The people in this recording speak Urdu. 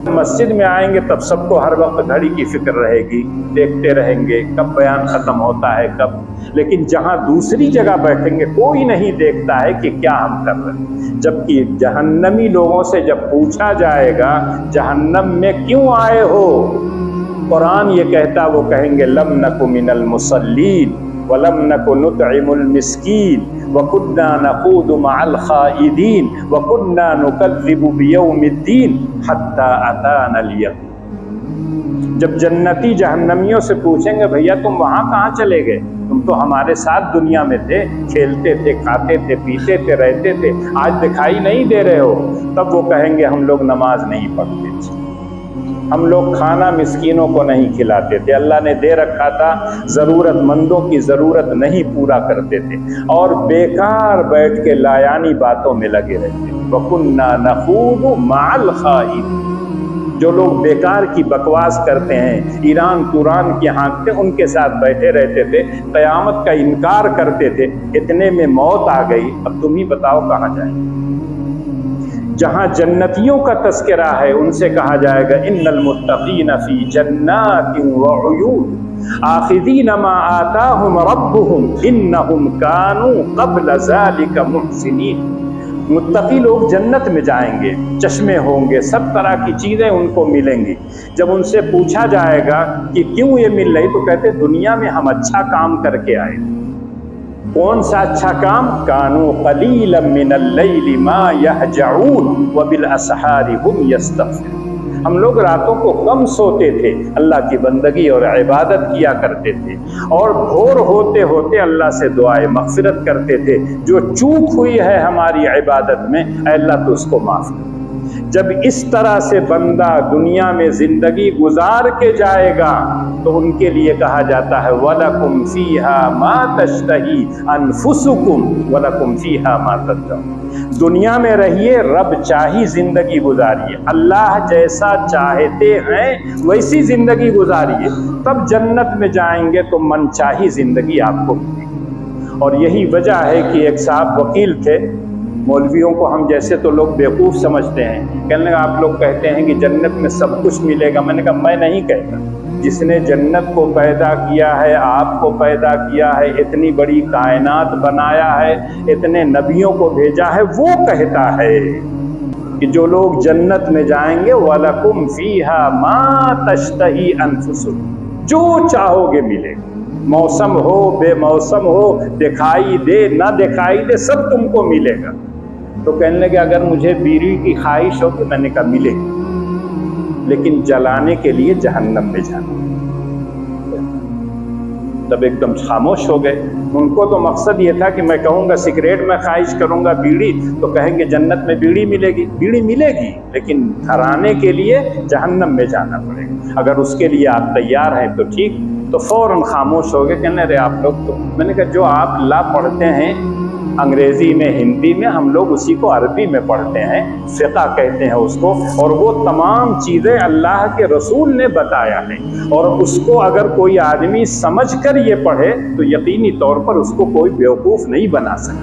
مسجد میں آئیں گے تب سب کو ہر وقت گھڑی کی فکر رہے گی، دیکھتے رہیں گے کب بیان ختم ہوتا ہے کب، لیکن جہاں دوسری جگہ بیٹھیں گے کوئی نہیں دیکھتا ہے کہ کیا ہم کر رہے ہیں۔ جبکہ جہنمی لوگوں سے جب پوچھا جائے گا جہنم میں کیوں آئے ہو، قرآن یہ کہتا، وہ کہیں گے لم نک من المصلین وَلَمْ نَكُ نُطْعِمُ الْمِسْكِينَ وَكُنَّا نَخُوضُ مَعَ الْخَائِضِينَ وَكُنَّا نُكَذِّبُ بِيَوْمِ الدِّينِ حَتَّى أَتَانَا الْيَقِينُ۔ جب جنتی جہنمیوں سے پوچھیں گے بھیا تم وہاں کہاں چلے گئے، تم تو ہمارے ساتھ دنیا میں تھے، کھیلتے تھے، کھاتے تھے، پیتے تھے، رہتے تھے، آج دکھائی نہیں دے رہے ہو، تب وہ کہیں گے ہم لوگ نماز نہیں پڑھتے تھے، ہم لوگ کھانا مسکینوں کو نہیں کھلاتے تھے، اللہ نے دے رکھا تھا ضرورت مندوں کی ضرورت نہیں پورا کرتے تھے، اور بیکار بیٹھ کے لایانی باتوں میں لگے رہتے۔ وَكُنَّا نَخُوضُ مَعَ الْخَائِضِينَ، جو لوگ بیکار کی بکواس کرتے ہیں، ایران توران کی ہانکتے، ان کے ساتھ بیٹھے رہتے تھے، قیامت کا انکار کرتے تھے، اتنے میں موت آ گئی، اب تم ہی بتاؤ کہاں جائیں۔ جہاں جنتیوں کا تذکرہ ہے ان سے کہا جائے گا ان المتقین فی جنات وعیون آخذین ما آتاہم ربہم انہم کانوا قبل ذلک محسنین۔ متقی لوگ جنت میں جائیں گے، چشمے ہوں گے، سب طرح کی چیزیں ان کو ملیں گی۔ جب ان سے پوچھا جائے گا کہ کیوں یہ مل رہی، تو کہتے دنیا میں ہم اچھا کام کر کے آئے۔ کون سا اچھا کام؟ کانوا قلیلا من اللیل ما یہجعون وبالاسحار هم یستغفرون۔ ہم لوگ راتوں کو کم سوتے تھے، اللہ کی بندگی اور عبادت کیا کرتے تھے، اور بھور ہوتے ہوتے اللہ سے دعائے مغفرت کرتے تھے، جو چوک ہوئی ہے ہماری عبادت میں اے اللہ تو اس کو معاف کر۔ جب اس طرح سے بندہ دنیا میں زندگی گزار کے جائے گا تو ان کے لیے کہا جاتا ہے وَلَكُمْ فِيهَا مَا تَشْتَهِي أَنفُسُكُمْ وَلَكُمْ فِيهَا مَا تَدَّعُونَ۔ دنیا میں رہیے، رب چاہی زندگی گزاریے، اللہ جیسا چاہتے ہیں ویسی زندگی گزاریے، تب جنت میں جائیں گے تو من چاہی زندگی آپ کو ملے گی۔ اور یہی وجہ ہے کہ ایک صاحب وکیل تھے، مولویوں کو ہم جیسے تو لوگ بیوقوف سمجھتے ہیں، کہنے لگا آپ لوگ کہتے ہیں کہ جنت میں سب کچھ ملے گا، میں نے کہا میں نہیں کہتا، جس نے جنت کو پیدا کیا ہے، آپ کو پیدا کیا ہے، اتنی بڑی کائنات بنایا ہے، اتنے نبیوں کو بھیجا ہے، وہ کہتا ہے کہ جو لوگ جنت میں جائیں گے وَلَكُمْ فِيهَا مَا تَشْتَهِي أَنفُسُكُمْ، جو چاہو گے ملے گا، موسم ہو بے موسم ہو، دکھائی دے نہ دکھائی دے، سب تم کو ملے گا۔ تو کہنے لگے اگر مجھے بیوی کی خواہش ہو تو میں نے کہا ملے گی، لیکن جلانے کے لیے جہنم میں جانا۔ تب ایک دم خاموش ہو گئے۔ ان کو تو مقصد یہ تھا کہ میں کہوں گا سگریٹ میں خواہش کروں گا بیڑی، تو کہیں گے جنت میں بیڑی ملے گی، بیڑی ملے گی لیکن دھرانے کے لیے جہنم میں جانا پڑے گا۔ اگر اس کے لیے آپ تیار ہیں تو ٹھیک، تو فوراً خاموش ہو گئے، کہنے رہے آپ لوگ تو، میں نے کہا جو آپ لا پڑھتے ہیں انگریزی میں، ہندی میں، ہم لوگ اسی کو عربی میں پڑھتے ہیں، فقہ کہتے ہیں اس کو، اور وہ تمام چیزیں اللہ کے رسول نے بتایا ہے، اور اس کو اگر کوئی آدمی سمجھ کر یہ پڑھے تو یقینی طور پر اس کو کوئی بیوقوف نہیں بنا سکتا۔